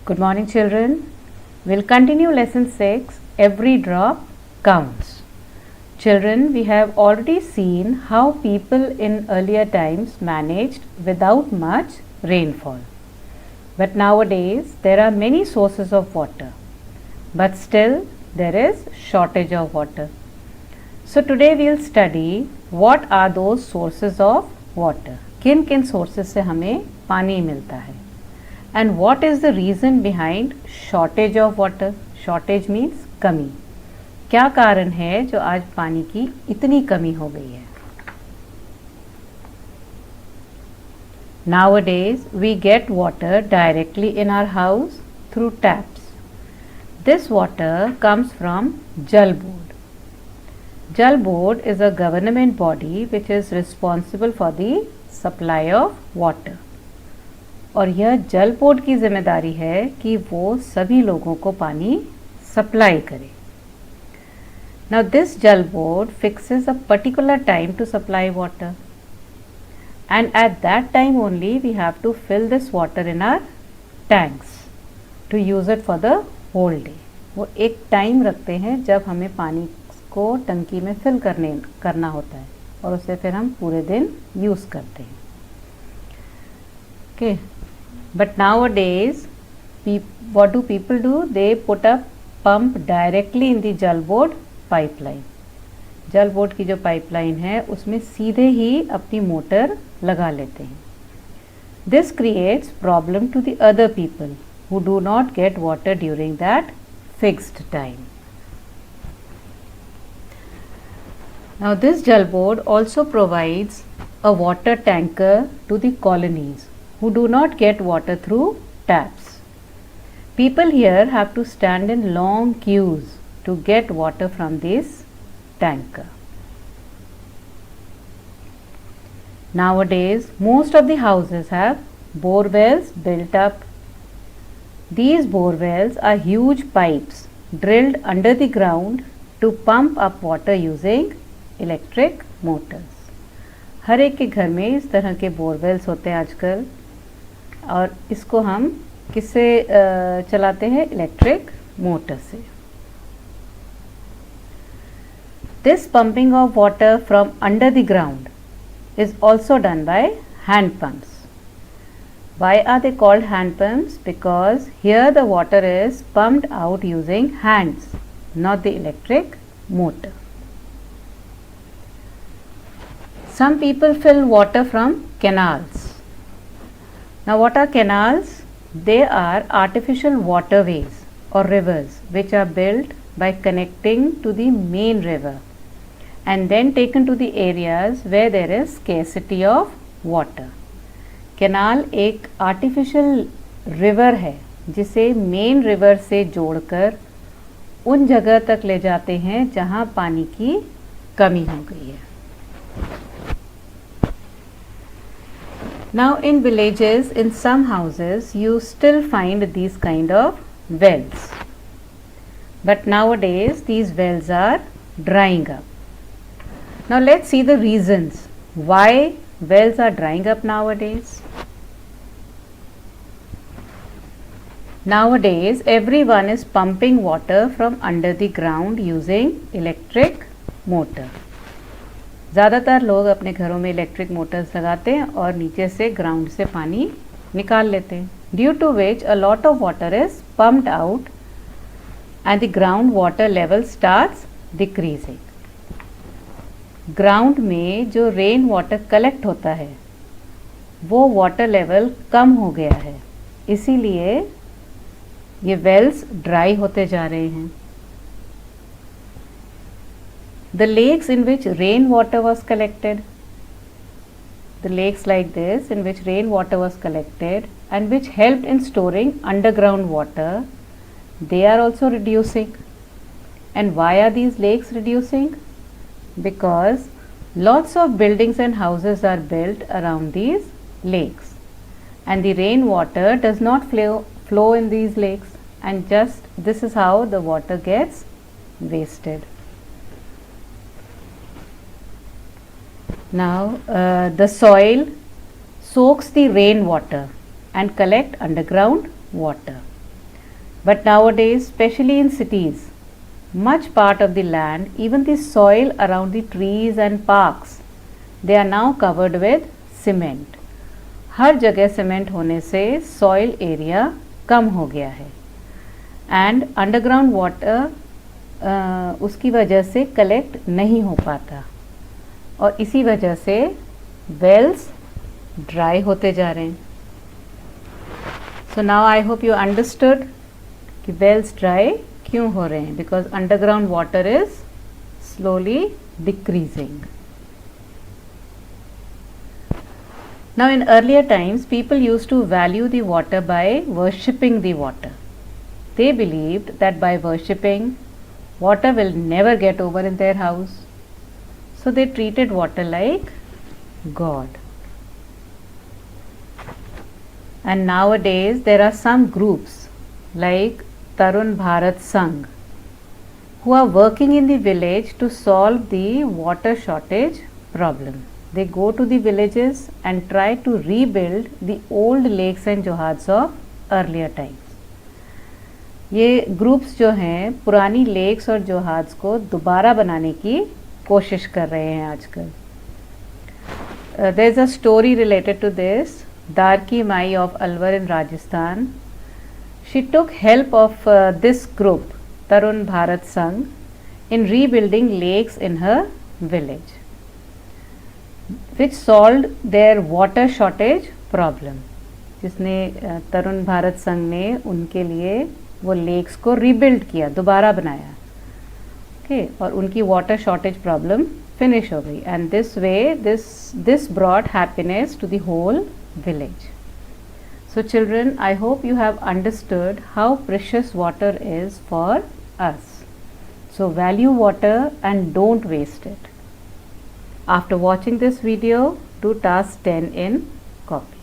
Good morning, children. We'll continue lesson 6, Every Drop Counts. Children, we have already seen how people in earlier times managed without much rainfall. But nowadays, there are many sources of water. But still, there is shortage of water. So today we'll study what are those sources of water. किन sources से हमें पानी मिलता है. And what is the reason behind shortage of water? Shortage means कमी. क्या कारण है जो आज पानी की इतनी कमी हो गई है? Nowadays we get water directly in our house through taps. This water comes from Jal Board. Jal Board is a government body which is responsible for the supply of water. और यह जल बोर्ड की जिम्मेदारी है कि वो सभी लोगों को पानी सप्लाई करे. Now this jal board fixes a particular time to supply water, and at that time only we have to fill this water in our tanks to use it for the whole day. वो एक time रखते हैं जब हमें पानी को टंकी में फिल करना होता है और उसे फिर हम पूरे दिन यूज़ करते हैं. Okay. But nowadays, what do people do? They put a pump directly in the Jal Board pipeline. जल बोर्ड की जो पाइपलाइन है उसमें सीधे ही अपनी मोटर लगा लेते हैं. This creates problem to the other people who do not get water during that fixed time. Now this Jal Board also provides a water tanker to the colonies who do not get water through taps. People here have to stand in long queues to get water from this tanker. Nowadays, most of the houses have bore wells built up. These bore wells are huge pipes drilled under the ground to pump up water using electric motors. हर एक के घर में इस तरह के borewells होते हैं आजकल और इसको हम किससे चलाते हैं? इलेक्ट्रिक मोटर से. This pumping of water from under the ground is also done by hand pumps. Why are they called hand pumps? Because here the water is pumped out using hands, not the electric motor. Some people fill water from canals. Now what are canals? They are artificial waterways or rivers which are built by connecting to the main river and then taken to the areas where there is scarcity of water. Canal एक artificial river है जिसे main river से जोड़कर उन जगह तक ले जाते हैं जहाँ पानी की कमी हो गई है. Now in villages, in some houses, you still find these kind of wells. But nowadays, these wells are drying up. Now let's see the reasons why wells are drying up nowadays. Nowadays, everyone is pumping water from under the ground using electric motor. ज़्यादातर लोग अपने घरों में electric Motors लगाते हैं और नीचे से ग्राउंड से पानी निकाल लेते हैं. Due to which a lot of water is pumped out and the ground water level starts decreasing. Ground में जो रेन वाटर कलेक्ट होता है वो वाटर लेवल कम हो गया है, इसीलिए ये वेल्स ड्राई होते जा रहे हैं. The lakes in which rainwater was collected, the lakes like this in which rainwater was collected and which helped in storing underground water, they are also reducing. And why are these lakes reducing? Because lots of buildings and houses are built around these lakes and the rainwater does not flow in these lakes, and just this is how the water gets wasted. Now the soil soaks the rain water and collect underground water. But nowadays, especially in cities, much part of the land, even the soil around the trees and parks, they are now covered with cement. हर जगह cement होने से soil area कम हो गया है and underground water उसकी वजह से collect नहीं हो पाता और इसी वजह से वेल्स ड्राई होते जा रहे हैं. So now I hope you understood कि वेल्स ड्राई क्यों हो रहे हैं, because underground water is slowly decreasing. Now in earlier times, people used to value the water by worshipping the water. They believed that by worshipping, water will never get over in their house. So they treated water like God. And nowadays there are some groups like Tarun Bharat Sangh who are working in the village to solve the water shortage problem. They go to the villages and try to rebuild the old lakes and johads of earlier times. ये groups जो हैं पुरानी lakes और जोहाद्स को दोबारा बनाने की कोशिश कर रहे हैं आजकल. There is a story related to this. Darki Mai of Alwar in Rajasthan, she took help of this group, Tarun Bharat Sangh, in rebuilding lakes in her village, which solved their water shortage problem. जिसने तरुण भारत संघ ने उनके लिए वो lakes को rebuild किया, दोबारा बनाया, ओके, और उनकी वाटर शॉर्टेज प्रॉब्लम फिनिश हो गई. And this way this brought happiness to the whole village. So children, I hope you have understood how precious water is for us. So value water and don't waste it. After watching this video, do task 10 in copy.